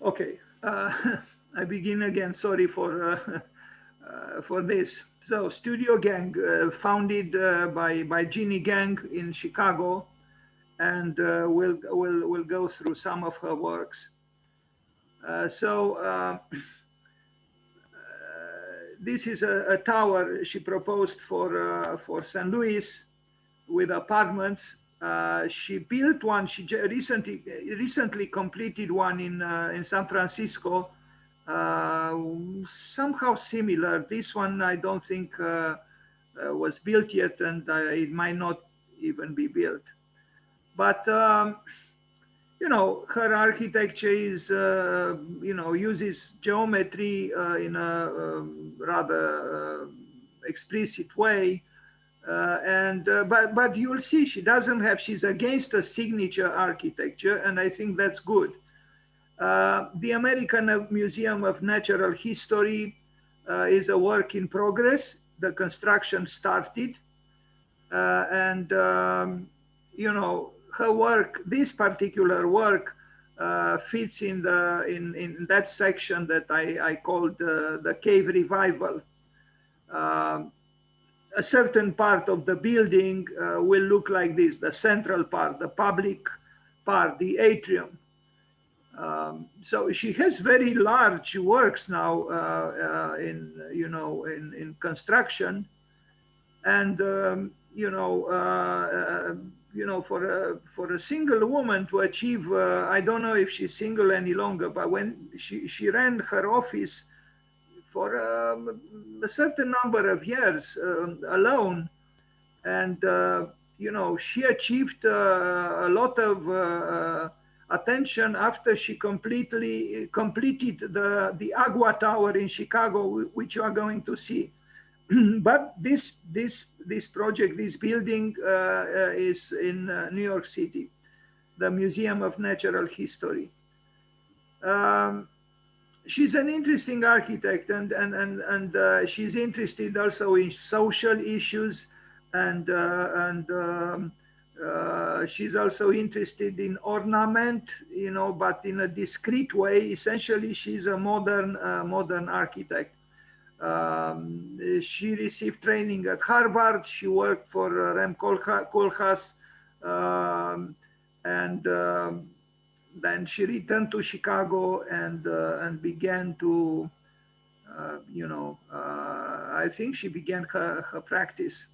Okay, I begin again. Sorry for this. So, Studio Gang, founded by Jeanne Gang in Chicago, and we'll go through some of her works. This is a tower she proposed for St. Louis with apartments. She built one. She recently completed one in San Francisco. Uh, Somehow similar. This one I don't think was built yet, and it might not even be built. But her architecture is, uses geometry in a rather explicit way. But you'll see she doesn't have, she's against a signature architecture, and I think that's good. The American Museum of Natural History is a work in progress. The construction started, and her work, this particular work, fits in that section that I called the cave revival. A certain part of the building will look like this: the central part, the public part, the atrium. So she has very large works now in construction, and for a single woman to achieve, I don't know if she's single any longer, but when she ran her office for a certain number of years alone, and she achieved a lot of attention after she completed the Agua Tower in Chicago, which you are going to see. But this project, this building, is in New York City, the Museum of Natural History. She's an interesting architect, and she's interested also in social issues, and she's also interested in ornament, but in a discrete way. Essentially, she's a modern architect. She received training at Harvard. She worked for Rem Koolhaas, and then she returned to Chicago and began to, I think she began her practice.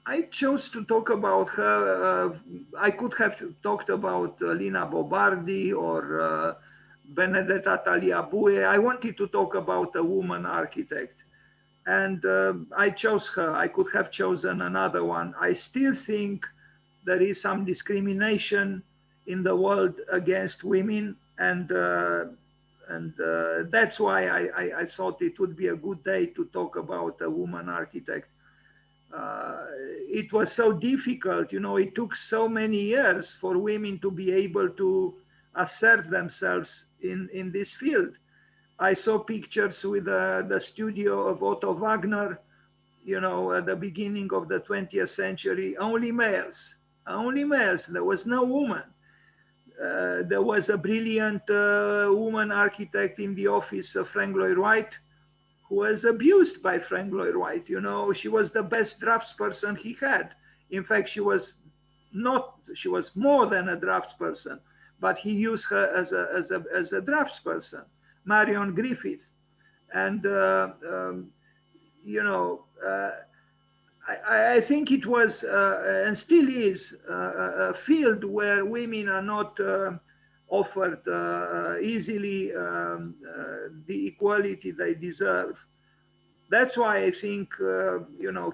I chose to talk about her. I could have talked about Lina Bobardi or Benedetta Tagliabue. I wanted to talk about a woman architect, and I chose her. I could have chosen another one. I still think there is some discrimination in the world against women, and that's why I thought it would be a good day to talk about a woman architect. It was so difficult, it took so many years for women to be able to assert themselves in this field. I saw pictures with the studio of Otto Wagner, at the beginning of the 20th century, only males. There was no woman. There was a brilliant woman architect in the office of Frank Lloyd Wright, who was abused by Frank Lloyd Wright. She was the best draftsperson he had. In fact, she was more than a draftsperson, but he used her as a draftsperson, Marion Griffith. And, I think it was and still is a field where women are not offered easily the equality they deserve. That's why I think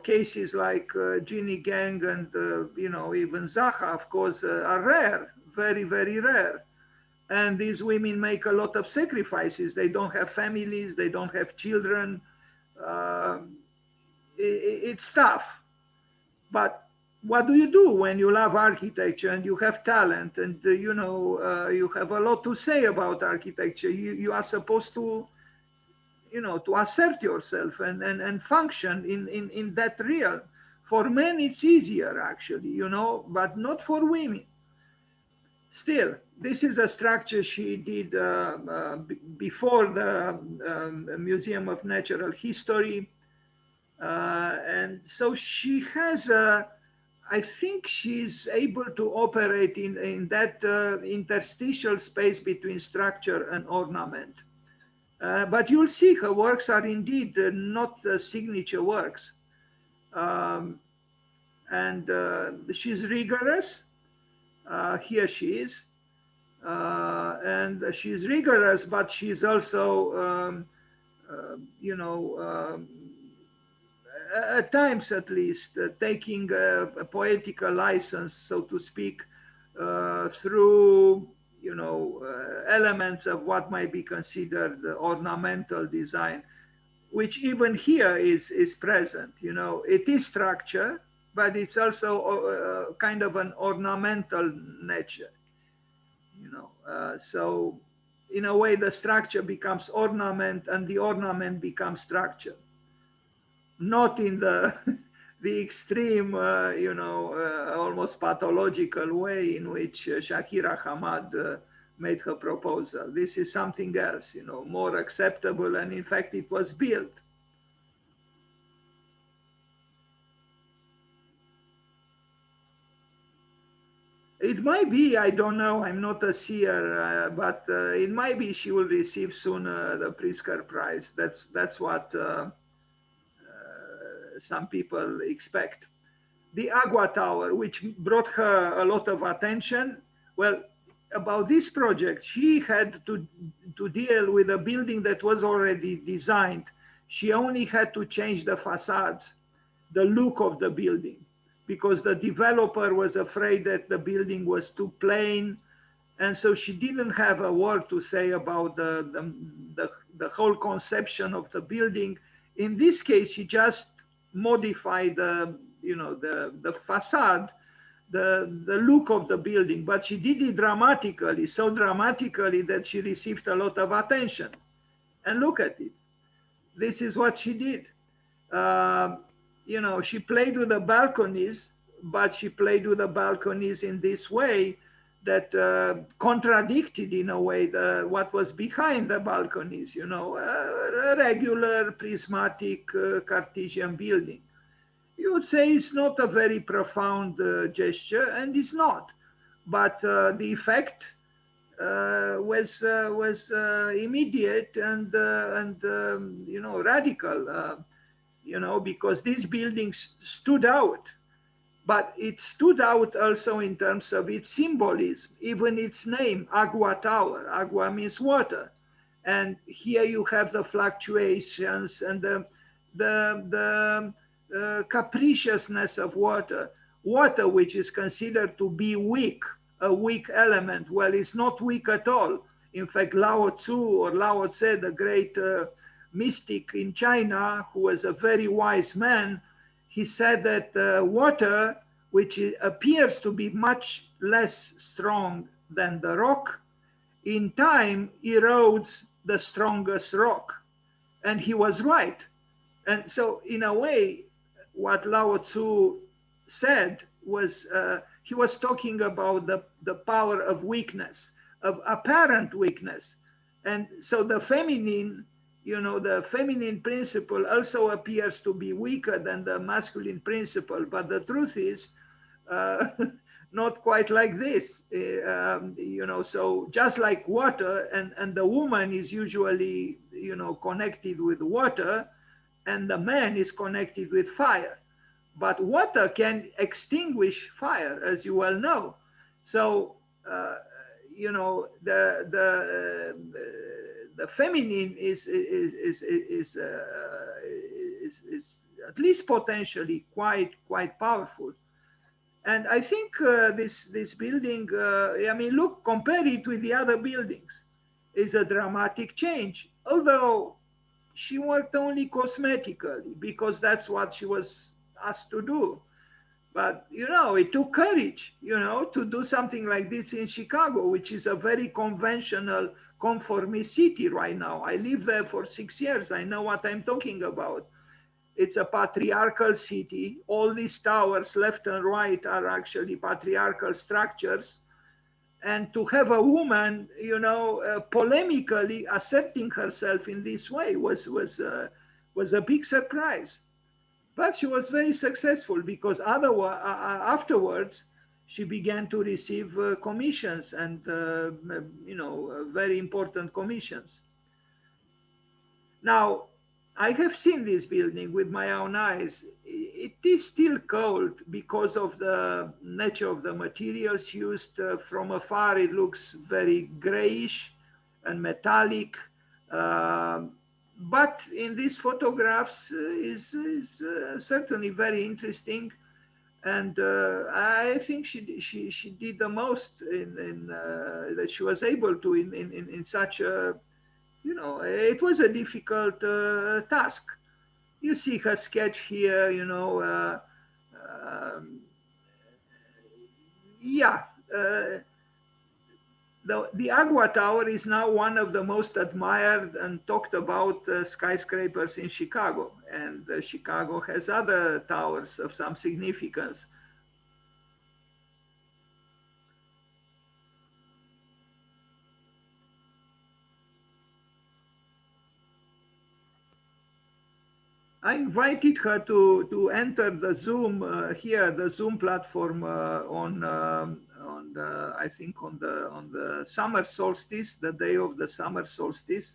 cases like Jeanne Gang and even Zaha, of course, are rare, very, very rare. And these women make a lot of sacrifices. They don't have families, they don't have children. It's tough. But what do you do when you love architecture and you have talent and you have a lot to say about architecture? You are supposed to to assert yourself and function in that realm. For men, it's easier actually, you know, but not for women. Still, this is a structure she did before the Museum of Natural History. And so she has a, I think she's able to operate in that interstitial space between structure and ornament. But you'll see her works are indeed not signature works. Um, and she's rigorous. Here she is. And she's rigorous, but she's also, you know, at times at least, taking a poetical license, so to speak, through, you know, elements of what might be considered ornamental design, which even here is present. You know, it is structure, but it's also kind of an ornamental nature. You know, so in a way, the structure becomes ornament, and the ornament becomes structure. Not in the the extreme, you know, almost pathological way in which Shakira Hamad made her proposal. This is something else, you know, more acceptable, and in fact, it was built. It might be, I don't know, I'm not a seer, but it might be she will receive soon the Pritzker Prize. That's what some people expect. The Agua Tower, which brought her a lot of attention. Well, about this project, she had to deal with a building that was already designed. She only had to change the facades, the look of the building, because the developer was afraid that the building was too plain. And so she didn't have a word to say about the whole conception of the building. In this case, she just modified the, you know, the facade, the look of the building, but she did it dramatically, so dramatically that she received a lot of attention. And look at it. This is what she did. You know, she played with the balconies, but she played with the balconies in this way that contradicted in a way what was behind the balconies, you know, a regular prismatic Cartesian building. You would say it's not a very profound gesture, and it's not, but the effect was immediate and you know, radical, you know, because these buildings stood out. But it stood out also in terms of its symbolism, even its name, Agua Tower. Agua means water. And here you have the fluctuations and the capriciousness of water. Water, which is considered to be weak, a weak element. Well, it's not weak at all. In fact, Lao Tzu, or Lao Tse, the great mystic in China, who was a very wise man, he said that water, which appears to be much less strong than the rock, in time erodes the strongest rock. And he was right. And so in a way, what Lao Tzu said was, he was talking about the power of weakness, of apparent weakness. And so the feminine, you know, the feminine principle also appears to be weaker than the masculine principle. But the truth is not quite like this, you know, so just like water, and the woman is usually, you know, connected with water, and the man is connected with fire. But water can extinguish fire, as you well know. So, you know, the feminine is at least potentially quite powerful. And I think this building, I mean, look, compare it with the other buildings, is a dramatic change. Although she worked only cosmetically, because that's what she was asked to do. But, you know, it took courage, you know, to do something like this in Chicago, which is a very conventional, conformist city right now. I lived there for 6 years. I know what I'm talking about. It's a patriarchal city. All these towers left and right are actually patriarchal structures. And to have a woman, polemically asserting herself in this way was a big surprise. But she was very successful because afterwards she began to receive commissions and very important commissions. Now, I have seen this building with my own eyes. It is still cold because of the nature of the materials used. From afar, it looks very grayish and metallic. But in these photographs is certainly very interesting. And I think she did the most in that she was able to in such a, it was a difficult task. You see her sketch here, yeah. The Agua Tower is now one of the most admired and talked about skyscrapers in Chicago. And Chicago has other towers of some significance. I invited her to enter the Zoom the Zoom platform on the, I think on the summer solstice, the day of the summer solstice,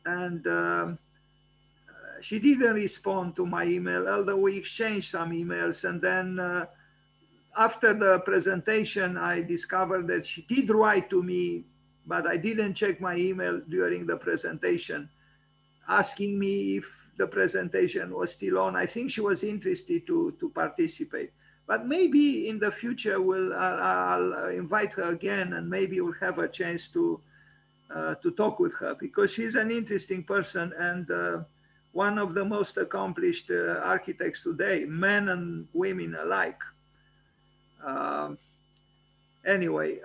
and she didn't respond to my email. Although we exchanged some emails, and then after the presentation, I discovered that she did write to me, but I didn't check my email during the presentation, asking me if the presentation was still on. I think she was interested to participate. But maybe in the future I'll invite her again, and maybe we'll have a chance to talk with her, because she's an interesting person and one of the most accomplished architects today, men and women alike. Anyway,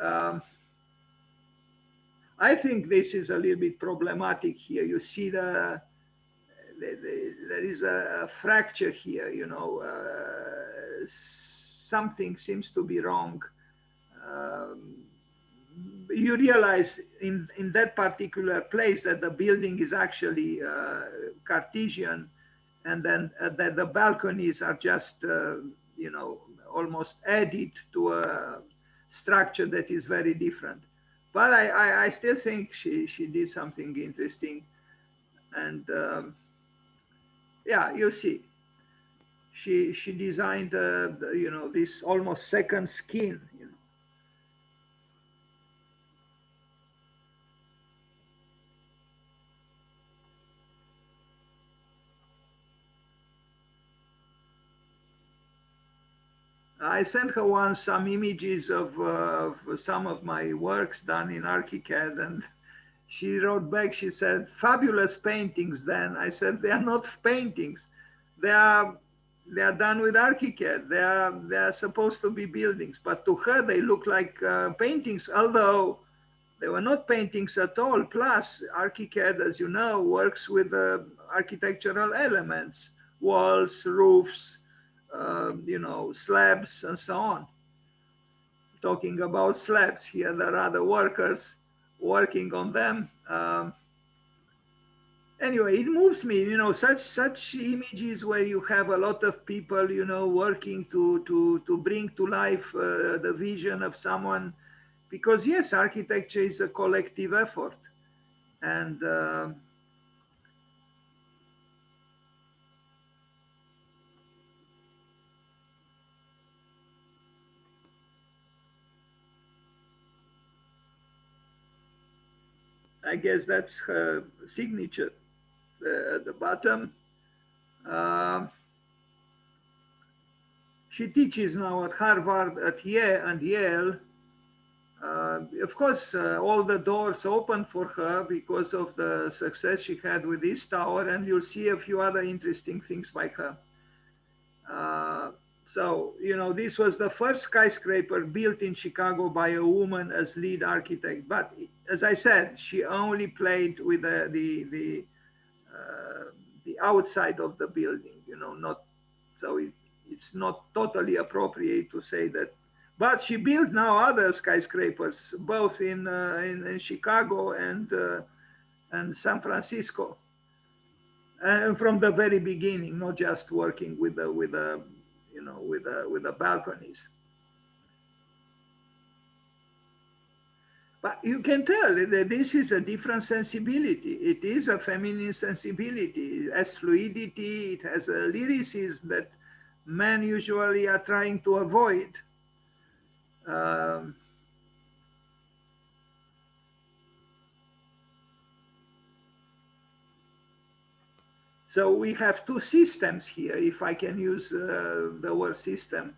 I think this is a little bit problematic here. You see there is a fracture here, something seems to be wrong. You realize in that particular place that the building is actually Cartesian, and then that the balconies are just, almost added to a structure that is very different. But I still think she did something interesting. And yeah, you see, she designed, this almost second skin. I sent her once some images of some of my works done in ArchiCAD, and she wrote back, she said, "Fabulous paintings, Dan." I said, "They are not paintings. They are done with ArchiCAD. They are supposed to be buildings." But to her, they look like paintings, although they were not paintings at all. Plus, ArchiCAD, as you know, works with architectural elements, walls, roofs, slabs, and so on. Talking about slabs, here there are the workers working on them. Anyway, it moves me, such images where you have a lot of people, working to bring to life the vision of someone, because yes, architecture is a collective effort, and I guess that's her signature at the bottom. She teaches now at Harvard, at Yale, and Yale. Of course, all the doors open for her because of the success she had with this tower, and you'll see a few other interesting things by her. So, this was the first skyscraper built in Chicago by a woman as lead architect. But as I said, she only played with the outside of the building. not so it's not totally appropriate to say that. But she built now other skyscrapers, both in Chicago and San Francisco, and from the very beginning, not just working with the balconies. But you can tell that this is a different sensibility. It is a feminine sensibility. It has fluidity. It has a lyricism that men usually are trying to avoid. So we have two systems here, if I can use the word system.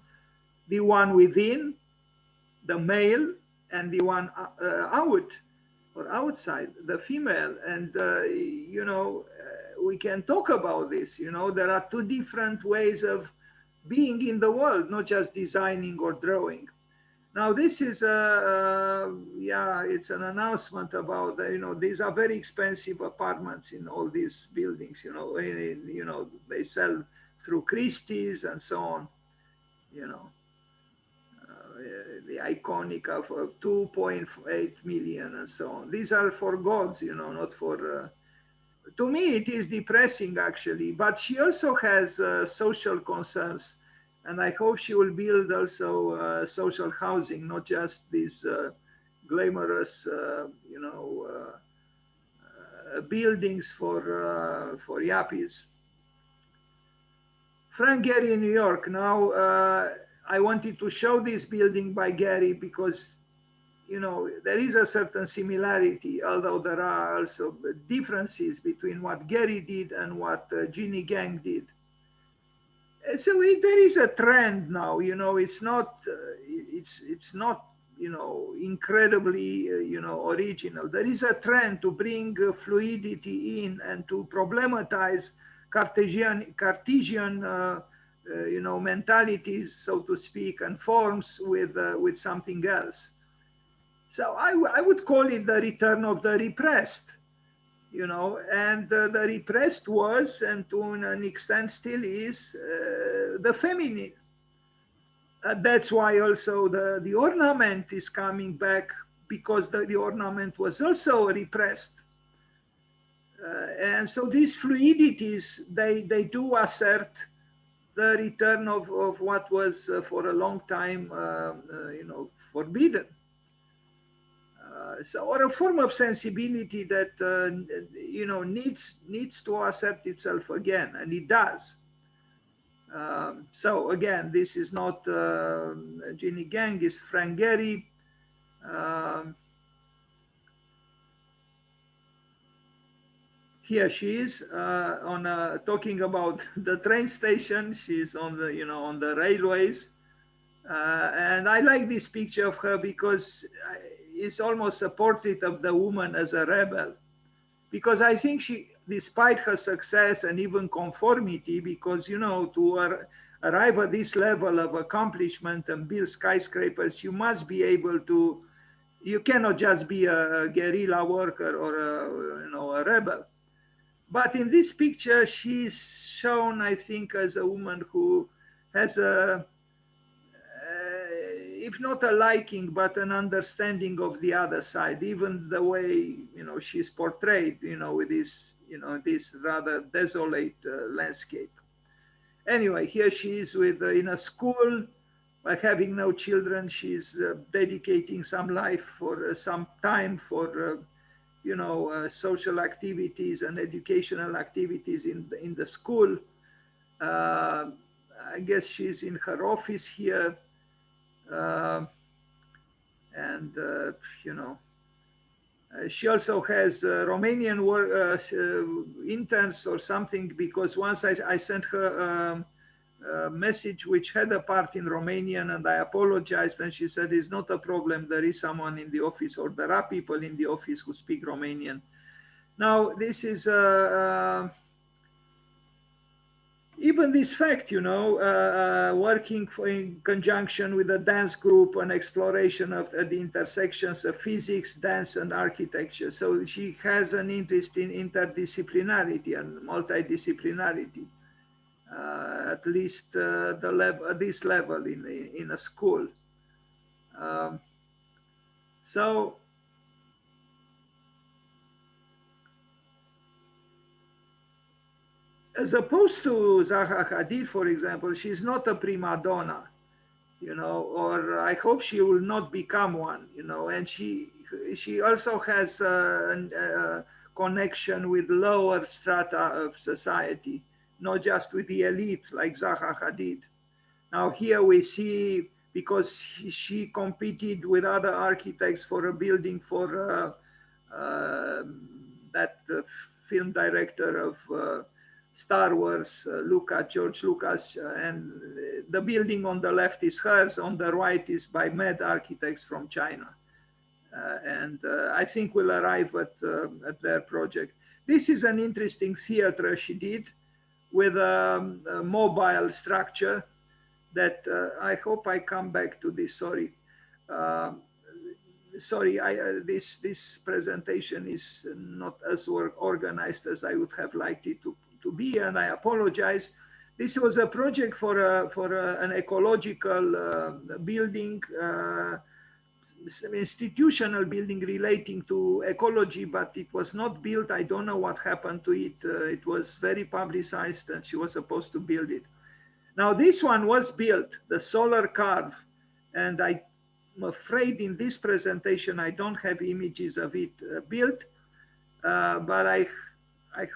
The one within, the male, and the one out or outside, the female. And, we can talk about this. There are two different ways of being in the world, not just designing or drawing. Now, this is it's an announcement about, these are very expensive apartments in all these buildings, they sell through Christie's and so on, the iconic of 2.8 million and so on. These are for gods, not for, to me, it is depressing actually, but she also has social concerns. And I hope she will build also social housing, not just these glamorous, buildings for yuppies. Frank Gehry in New York. Now, I wanted to show this building by Gehry because, there is a certain similarity, although there are also differences between what Gehry did and what Jeanne Gang did. So there is a trend now, it's not, incredibly, original. There is a trend to bring fluidity in and to problematize Cartesian, mentalities, so to speak, and forms with something else. So I would call it the return of the repressed. And the repressed was, and to an extent still is, the feminine. That's why also the ornament is coming back, because the ornament was also repressed. And so these fluidities, they do assert the return of what was for a long time, forbidden. Or a form of sensibility that needs to assert itself again, and it does. So again, this is not Jeanne Gang, it's Frank Gehry. Here she is talking about the train station. She's on the on the railways, and I like this picture of her because it's almost a portrait of the woman as a rebel, because I think she, despite her success and even conformity, because, to arrive at this level of accomplishment and build skyscrapers, you must be able to, you cannot just be a guerrilla worker or a rebel. But in this picture, she's shown, I think, as a woman who has if not a liking, but an understanding of the other side, even the way, she's portrayed, with this, this rather desolate landscape. Anyway, here she is in a school, by having no children. She's dedicating some life for some time for, social activities and educational activities in the school. I guess she's in her office here. She also has Romanian interns or something, because once I sent her a message which had a part in Romanian, and I apologized, and she said, it's not a problem, there is someone in the office, or there are people in the office who speak Romanian. Now, this is even this fact, working in conjunction with a dance group, an exploration of the intersections of physics, dance, and architecture. So she has an interest in interdisciplinarity and multidisciplinarity. at least the level, this level in a school. Um, so as opposed to Zaha Hadid, for example, she's not a prima donna, you know, or I hope she will not become one, you know, and she also has a connection with lower strata of society, not just with the elite like Zaha Hadid. Now here we see, because she competed with other architects for a building for that film director of Star Wars, George Lucas, and the building on the left is hers, on the right is by Med architects from China. And I think we'll arrive at their project. This is an interesting theater she did with a mobile structure that I hope I come back to this, sorry. Sorry, this presentation is not as organized as I would have liked it to be, and I apologize. This was a project for an ecological building, institutional building relating to ecology, but it was not built. I don't know what happened to it. It was very publicized, and she was supposed to build it. Now this one was built, the solar carve, and I'm afraid in this presentation I don't have images of it built, but I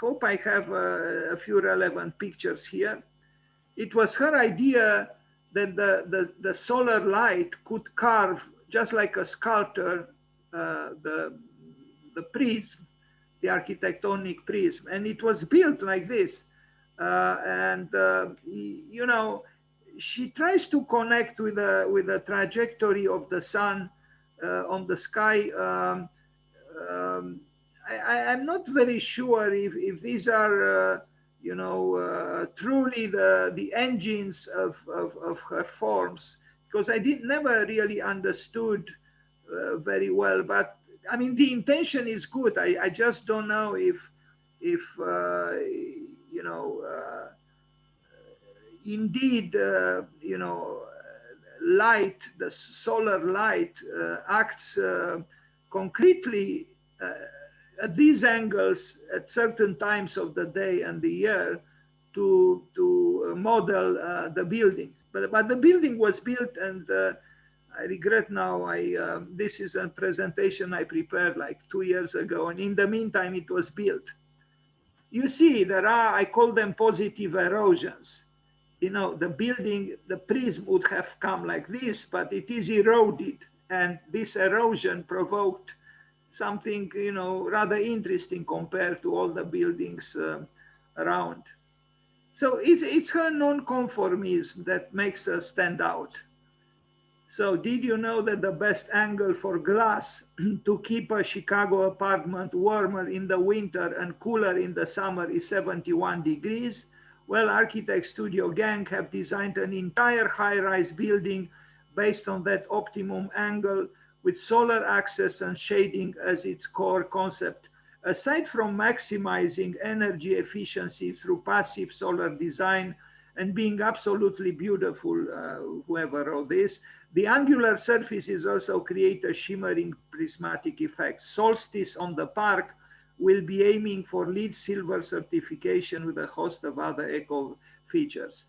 hope I have a few relevant pictures here. It was her idea that the solar light could carve, just like a sculptor, the prism, the architectonic prism, and it was built like this. You know, she tries to connect with the trajectory of the sun on the sky. I'm not very sure if these are, you know, truly the engines of her forms, because I never really understood very well. But I mean, the intention is good. I just don't know if you know, indeed, you know, light, the solar light acts concretely at these angles at certain times of the day and the year to model the building. But the building was built, and I regret now, this is a presentation I prepared like 2 years ago, and in the meantime it was built. You see, there are, I call them positive erosions. You know, the building, the prism would have come like this, but it is eroded. And this erosion provoked something, you know, rather interesting compared to all the buildings around. So it's her non-conformism that makes her stand out. So did you know that the best angle for glass to keep a Chicago apartment warmer in the winter and cooler in the summer is 71 degrees? Well, Architect Studio Gang have designed an entire high-rise building based on that optimum angle with solar access and shading as its core concept. Aside from maximizing energy efficiency through passive solar design and being absolutely beautiful, whoever wrote this, the angular surfaces also create a shimmering prismatic effect. Solstice on the park will be aiming for LEED Silver certification with a host of other eco features.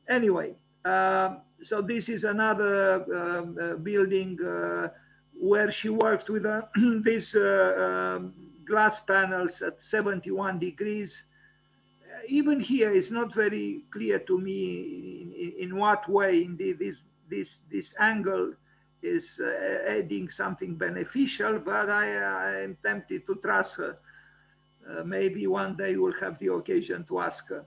Anyway, so this is another building where she worked with these glass panels at 71 degrees. Even here, it's not very clear to me in what way indeed this angle is adding something beneficial, but I am tempted to trust her. Maybe one day we'll have the occasion to ask her.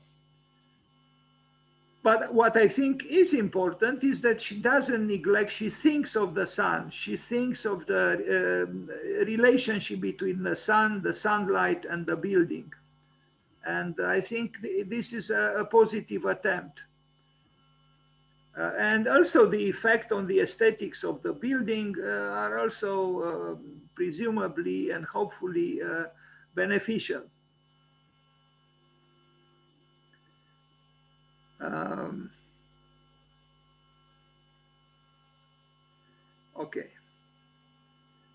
But what I think is important is that she doesn't neglect, she thinks of the sun, she thinks of the relationship between the sun, the sunlight, and the building. And I think this is a positive attempt. And also the effect on the aesthetics of the building are also presumably and hopefully beneficial. Um, okay.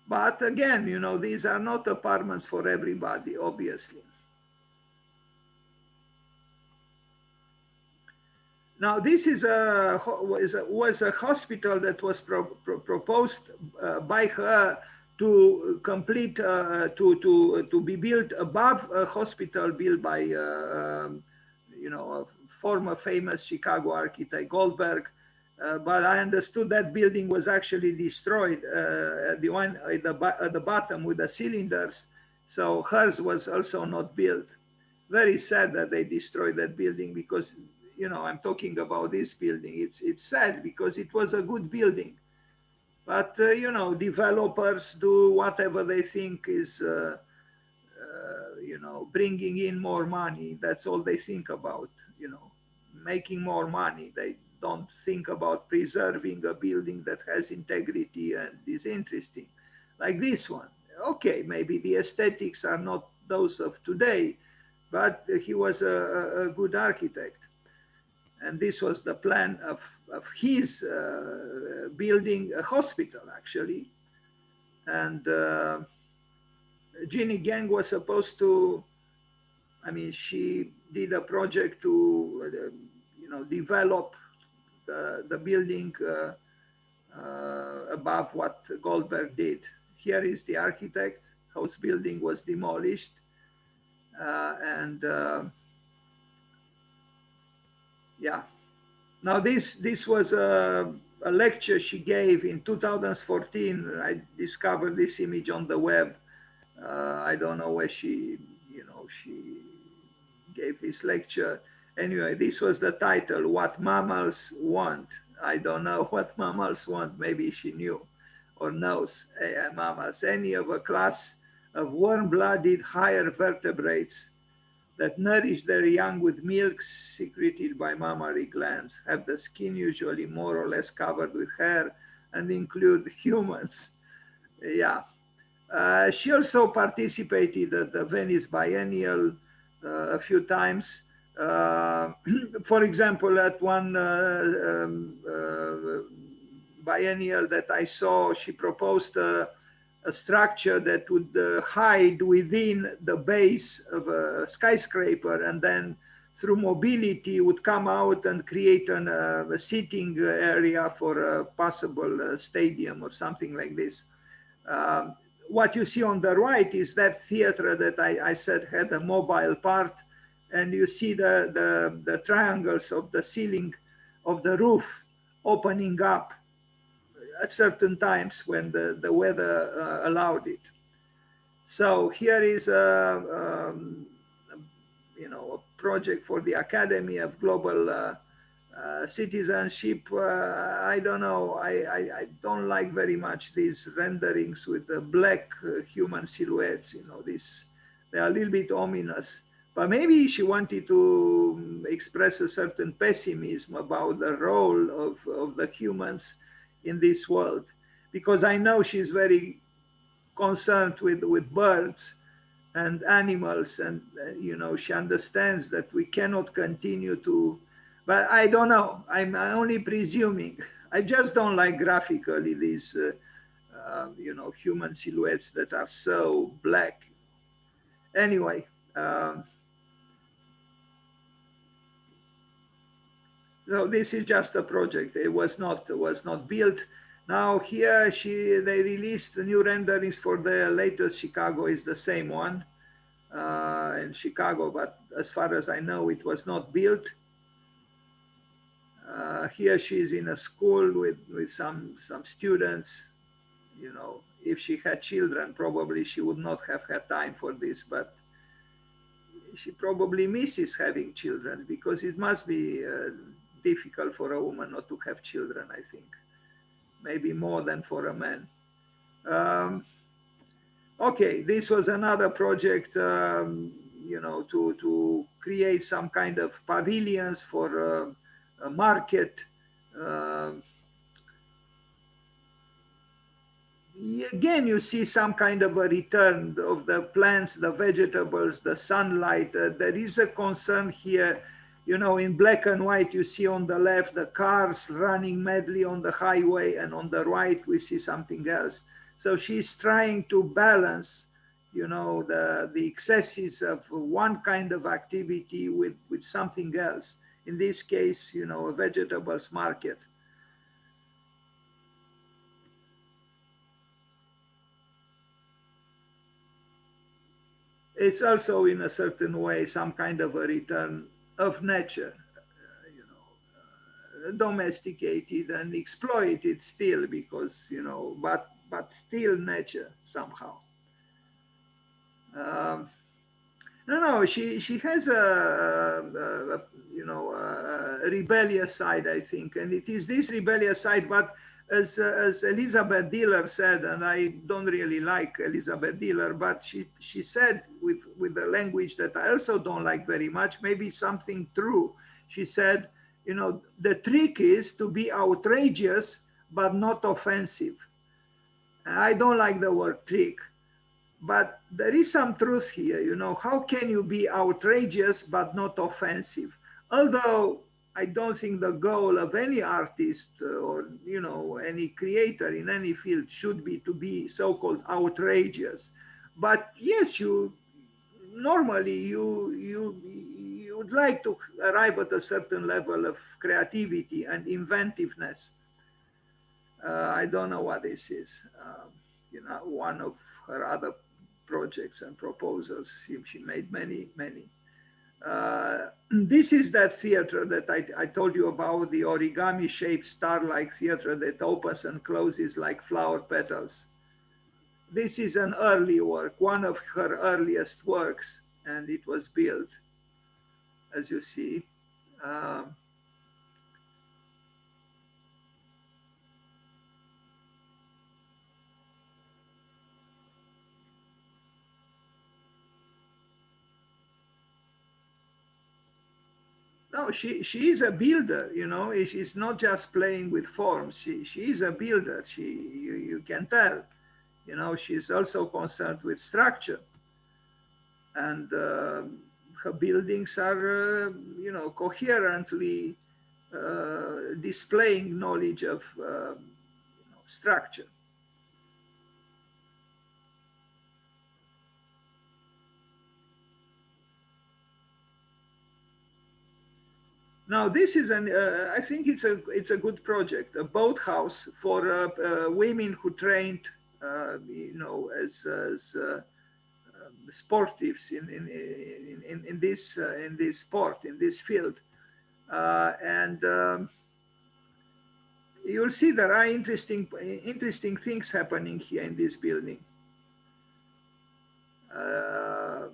But again, you know, these are not apartments for everybody, obviously. Now, this is was a hospital that was proposed by her to complete, to be built above a hospital built by, you know, a former famous Chicago architect, Goldberg. But I understood that building was actually destroyed, the one at the bottom with the cylinders. So hers was also not built. Very sad that they destroyed that building, because, you know, I'm talking about this building. It's sad because it was a good building, but you know, developers do whatever they think is, you know, bringing in more money. That's all they think about, you know, making more money. They don't think about preserving a building that has integrity and is interesting, like this one. Okay, maybe the aesthetics are not those of today, but he was a good architect. And this was the plan of his building a hospital, actually. And Jeanne Gang was supposed to, I mean, she did a project to, you know, develop the building above what Goldberg did. Here is the architect whose building was demolished. And yeah. Now this was a lecture she gave in 2014. I discovered this image on the web. I don't know where she, you know, she gave this lecture. Anyway, this was the title, What Mammals Want. I don't know what mammals want. Maybe she knew or knows mammals. Any of a class of warm-blooded higher vertebrates that nourish their young with milk secreted by mammary glands, have the skin usually more or less covered with hair, and include humans. Yeah. She also participated at the Venice Biennial a few times. For example, at one biennial that I saw, she proposed a structure that would hide within the base of a skyscraper, and then through mobility would come out and create a seating area for a possible stadium or something like this. What you see on the right is that theater that I said had a mobile part, and you see the triangles of the ceiling of the roof opening up at certain times when the weather allowed it. So here is you know, a project for the Academy of Global Citizenship. I don't know. I don't like very much these renderings with the black human silhouettes. You know, they are a little bit ominous. But maybe she wanted to express a certain pessimism about the role of the humans in this world, because I know she's very concerned with birds and animals, and you know, she understands that we cannot continue to, but I don't know, I'm only presuming. I just don't like graphically these you know, human silhouettes that are so black. Anyway, so this is just a project. It was not built. Now here they released the new renderings for the latest Chicago. Is the same one in Chicago, but as far as I know, it was not built. Here she's in a school with some students. You know, if she had children, probably she would not have had time for this, but she probably misses having children, because it must be difficult for a woman not to have children, I think. Maybe more than for a man. Okay, this was another project, you know, to create some kind of pavilions for a market. Again, you see some kind of a return of the plants, the vegetables, the sunlight. There is a concern here You know, in black and white, you see on the left the cars running madly on the highway, and on the right, we see something else. So she's trying to balance, you know, the excesses of one kind of activity with something else. In this case, you know, a vegetables market. It's also in a certain way some kind of a return of nature, you know, domesticated and exploited still, because, you know, but still nature somehow. Um, no, she has a you know, a rebellious side, I think, and it is this rebellious side. But as Elizabeth Diller said, and I don't really like Elizabeth Diller, but she said with the language that I also don't like very much, maybe something true. She said, you know, the trick is to be outrageous but not offensive. I don't like the word trick, but there is some truth here. You know, how can you be outrageous but not offensive? Although I don't think the goal of any artist or, you know, any creator in any field should be to be so-called outrageous. But yes, you normally you would like to arrive at a certain level of creativity and inventiveness. I don't know what this is. You know, one of her other projects and proposals, she made many. This is that theater that I told you about, the origami shaped star-like theater that opens and closes like flower petals. This is an early work, one of her earliest works, and it was built, as you see. Um, No, she is a builder, you know. She's not just playing with forms. She is a builder. You can tell, you know. She's also concerned with structure, and her buildings are, you know, coherently displaying knowledge of you know, structure. Now this is an I think it's a good project, a boathouse for women who trained you know, as sportives in this sport, in this field, and you'll see there are interesting things happening here in this building. Uh,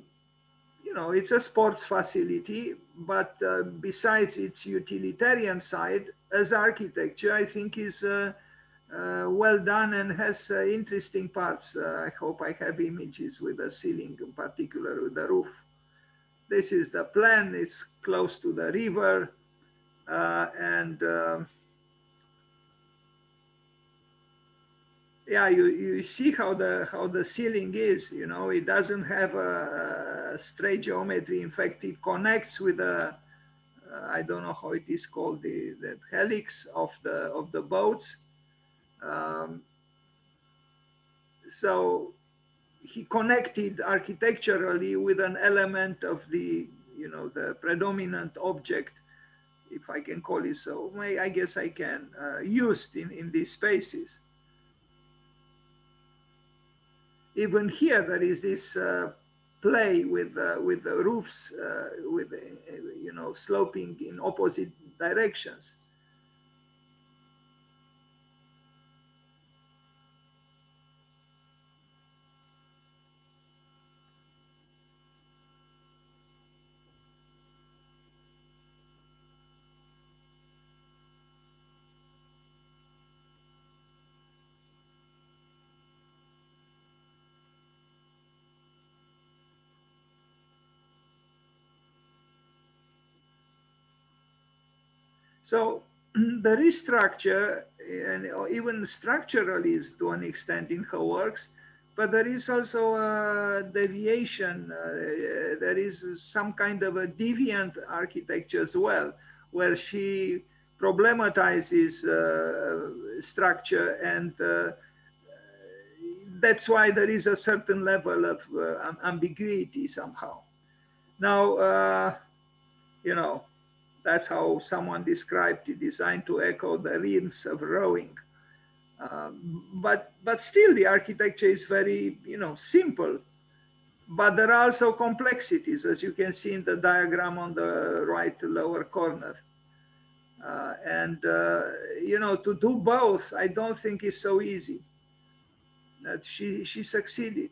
you know, it's a sports facility, but besides its utilitarian side, as architecture, I think is well done and has interesting parts. I hope I have images with the ceiling, in particular with the roof. This is the plan. It's close to the river, and yeah, you see how the ceiling is. You know, it doesn't have a straight geometry. In fact, it connects with a I don't know how it is called, the helix of the boats. Um, so he connected architecturally with an element of the, you know, the predominant object, if I can call it so. I guess I can, used in these spaces. Even here, there is this play with the roofs, with you know, sloping in opposite directions. So there is structure, and even structurally to an extent in her works, but there is also a deviation. There is some kind of a deviant architecture as well, where she problematizes structure, and that's why there is a certain level of ambiguity somehow. Now, you know, that's how someone described it, designed to echo the rhythms of rowing. But still, the architecture is very, simple. But there are also complexities, as you can see in the diagram on the right lower corner. To do both, I don't think is so easy. That she succeeded.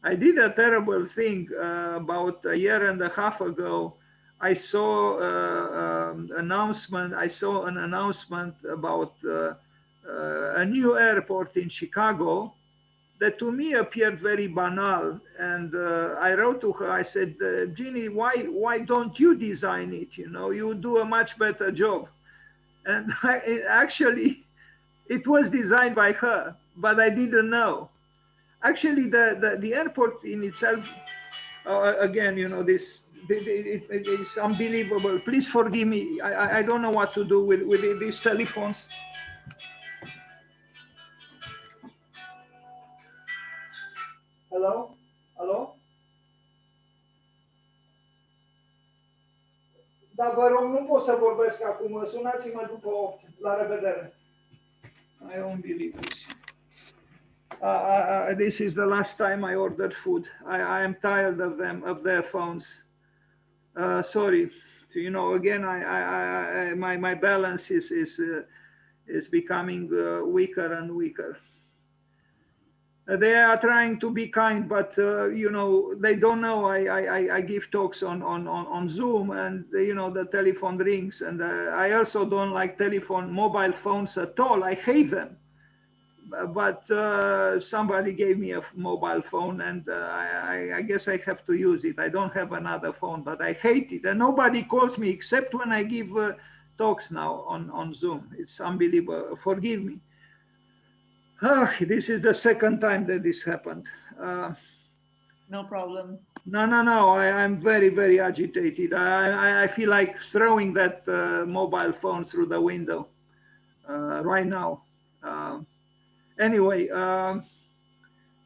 I did a terrible thing about a year and a half ago. I saw announcement. I saw an announcement about a new airport in Chicago that to me appeared very banal. And I wrote to her. I said, Jeanne, why don't you design it? You do a much better job. And actually, it was designed by her, but I didn't know. Actually, the airport in itself, again, this it is unbelievable. Please forgive me. I don't know what to do with these telephones. Hello? Hello? Da, vă rog, nu pot să vorbesc acum. Sunați-mă după 8. La revedere. I don't believe this. This is the last time I ordered food. I am tired of them, of their phones. Sorry, again, my balance is becoming weaker and weaker. They are trying to be kind, but they don't know. I give talks on Zoom, and the telephone rings, and I also don't like mobile phones at all. I hate them. But somebody gave me a mobile phone, and I guess I have to use it. I don't have another phone, but I hate it. And nobody calls me except when I give talks now on Zoom. It's unbelievable. Forgive me. This is the second time that this happened. No problem. No. I'm very, very agitated. I feel like throwing that mobile phone through the window right now. Anyway,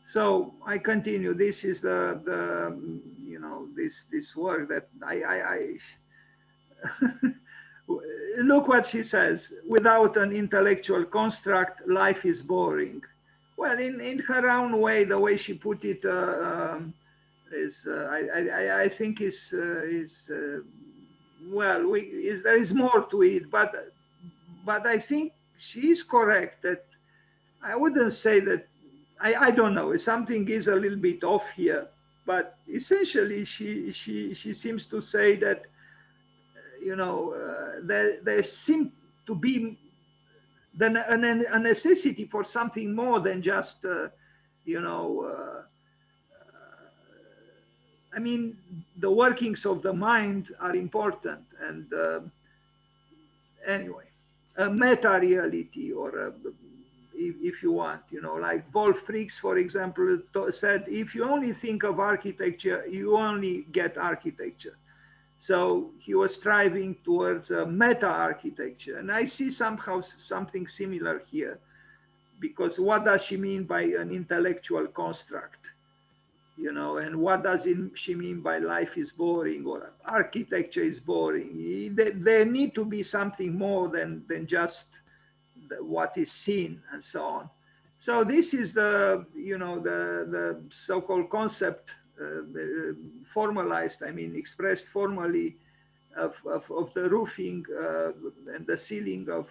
so I continue. This is the this work that I look what she says. Without an intellectual construct, life is boring. Well, in her own way, the way she put it is I think is well. There is more to it, but I think she is correct that. I wouldn't say that, I don't know, something is a little bit off here, but essentially she seems to say that, there seems to be a necessity for something more than just, I mean, the workings of the mind are important. And anyway, a meta-reality or if you want, like Wolf Prix, for example, said, if you only think of architecture, you only get architecture. So he was striving towards a meta-architecture. And I see somehow something similar here, because what does she mean by an intellectual construct? And what does she mean by life is boring or architecture is boring? There need to be something more than just what is seen and so on. So this is the so-called concept formalized, expressed formally of the roofing and the ceiling of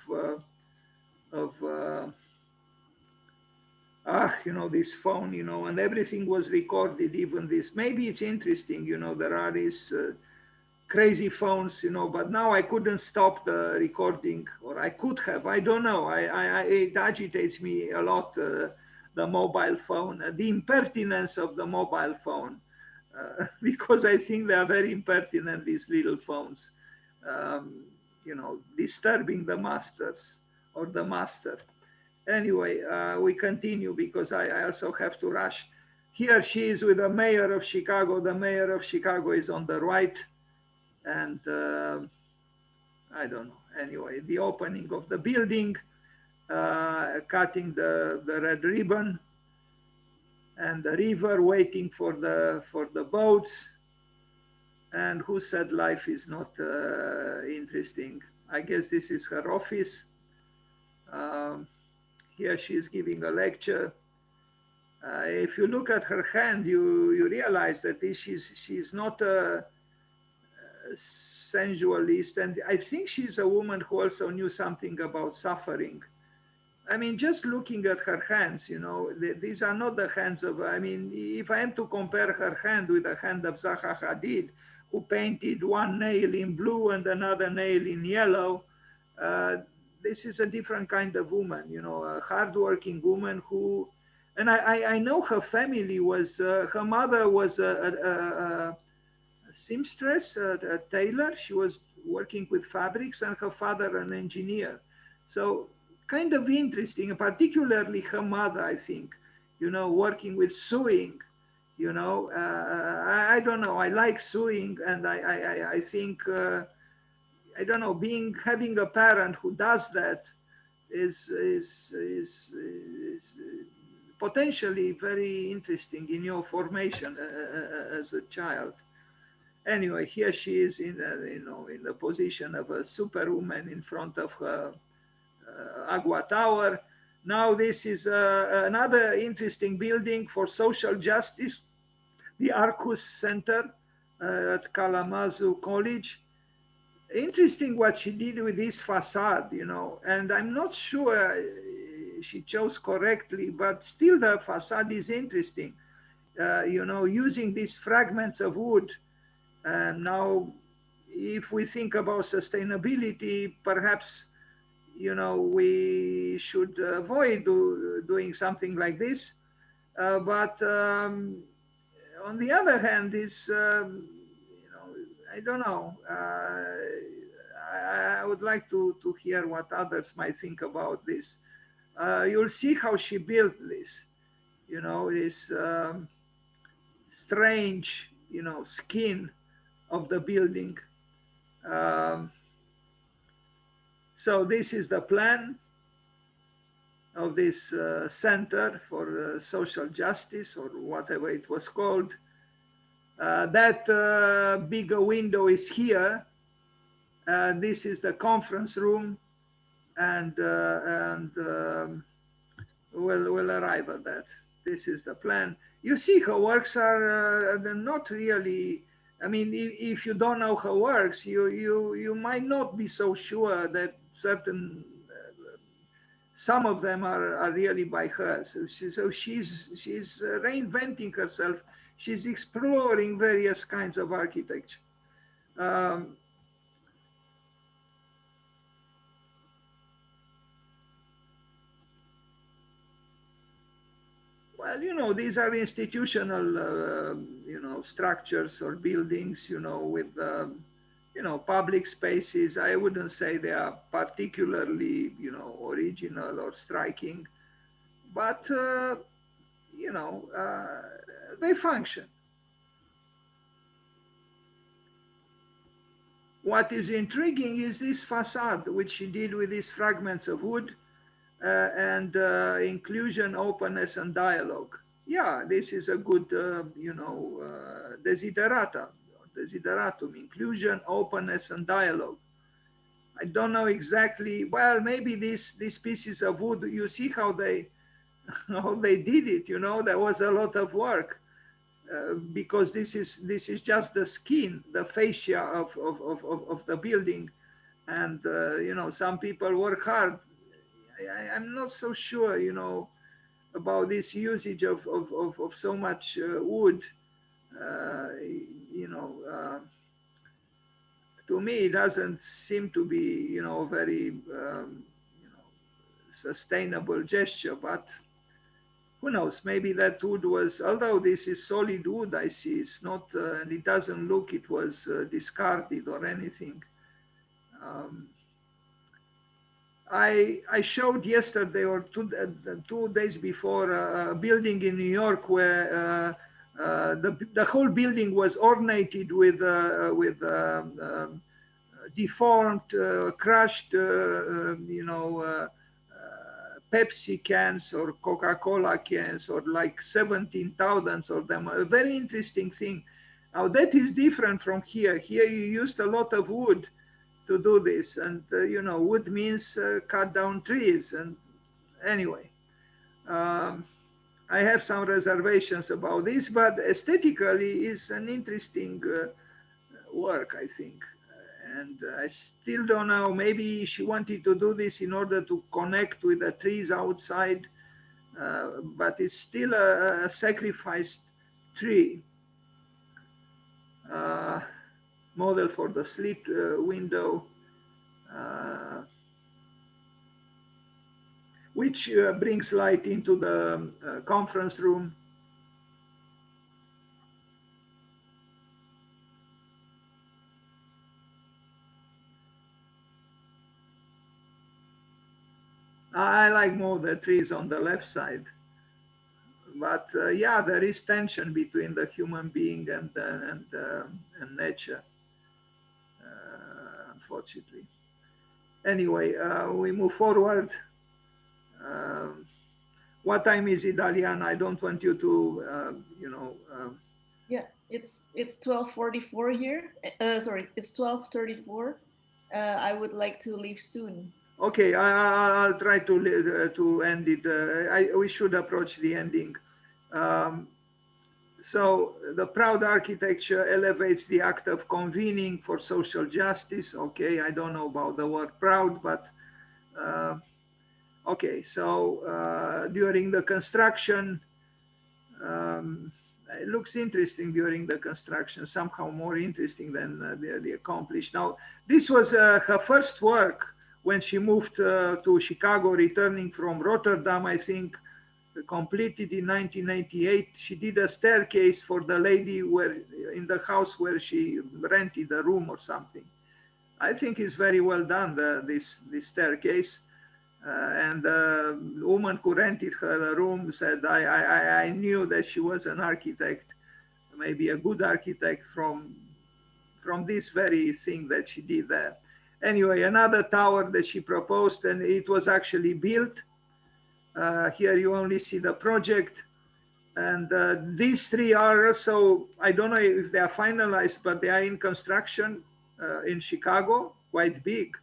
this phone, and everything was recorded, even this. Maybe it's interesting, there are these crazy phones, but now I couldn't stop the recording, or I could have, I don't know. It agitates me a lot, the the mobile phone, the impertinence of the mobile phone, because I think they are very impertinent, these little phones, um, disturbing the masters or the master. Anyway, we continue because I also have to rush. Here she is with the mayor of Chicago. The mayor of Chicago is on the right. And I don't know. Anyway, the opening of the building, cutting the red ribbon, and the river waiting for the boats. And who said life is not interesting? I guess this is her office. Um, Here she is giving a lecture. If you look at her hand, you realize that she's not a sensualist, and I think she's a woman who also knew something about suffering. I mean, just looking at her hands, these are not the hands of, I mean, if I am to compare her hand with the hand of Zaha Hadid, who painted one nail in blue and another nail in yellow, this is a different kind of woman, a hardworking woman who, and I know her family was, her mother was a seamstress, a tailor. She was working with fabrics, and her father an engineer. So kind of interesting, particularly her mother, I think, working with sewing. I don't know. I like sewing, and I think I don't know, having a parent who does that is potentially very interesting in your formation as a child. Anyway, here she is in in the position of a superwoman in front of her Agua Tower. Now this is another interesting building for social justice, the Arcus Center at Kalamazoo College. Interesting what she did with this facade, and I'm not sure she chose correctly, but still the facade is interesting. Using these fragments of wood. And now, if we think about sustainability, perhaps, we should avoid doing something like this. But on the other hand, I don't know. I would like to hear what others might think about this. You'll see how she built this, this strange, skin of the building. Um, so this is the plan of this Center for Social Justice, or whatever it was called. That bigger window is here. This is the conference room, and we'll arrive at that. This is the plan. You see, her works are not really. I mean, if you don't know her works, you might not be so sure that some of them are really by her. So she's reinventing herself. She's exploring various kinds of architecture. Well, these are institutional, structures or buildings, with, public spaces. I wouldn't say they are particularly, original or striking, but, they function. What is intriguing is this facade, which she did with these fragments of wood. And inclusion, openness, and dialogue. Yeah, this is a good, desideratum, inclusion, openness, and dialogue. I don't know exactly. Well, maybe these pieces of wood. You see how they did it. There was a lot of work because this is just the skin, the fascia of the building, and some people work hard. I'm not so sure, about this usage of so much wood. To me, it doesn't seem to be, very, sustainable gesture. But who knows, maybe that wood was, although this is solid wood, I see, it's not, and it doesn't look it was discarded or anything. Um, I showed yesterday or 2 days before a building in New York where the whole building was ornated with deformed, crushed, Pepsi cans or Coca-Cola cans, or like 17,000 of them. A very interesting thing. Now that is different from here. Here you used a lot of wood to do this, and wood means cut down trees. And anyway, um, I have some reservations about this, but aesthetically is an interesting work, I think. And I still don't know, maybe she wanted to do this in order to connect with the trees outside, but it's still a sacrificed tree. Uh, Model for the slit window, uh, which brings light into the conference room. I like more the trees on the left side. But yeah, there is tension between the human being and nature, unfortunately. Anyway, we move forward. Um, what time is it, Dalian? I don't want you to, Yeah, it's 12:44 here. Sorry, it's 12:34. I would like to leave soon. Okay, I'll try to end it. We should approach the ending. Um, so the proud architecture elevates the act of convening for social justice. Okay, I don't know about the word proud, but uh, okay. So during the construction, um, it looks interesting during the construction, somehow more interesting than the accomplished. Now, this was her first work when she moved to Chicago, returning from Rotterdam, I think, completed in 1998. She did a staircase for the lady in the house where she rented a room or something. I think it's very well done, this staircase. And the woman who rented her a room said, I knew that she was an architect, maybe a good architect from this very thing that she did there. Anyway, another tower that she proposed, and it was actually built. Here you only see the project. And these three are also, I don't know if they are finalized, but they are in construction in Chicago, quite big.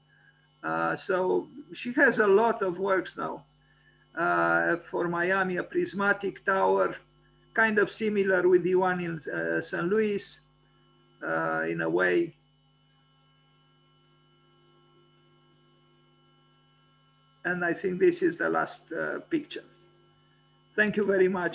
So she has a lot of works now. For Miami, a prismatic tower, kind of similar with the one in St. Louis in a way. And I think this is the last picture. Thank you very much.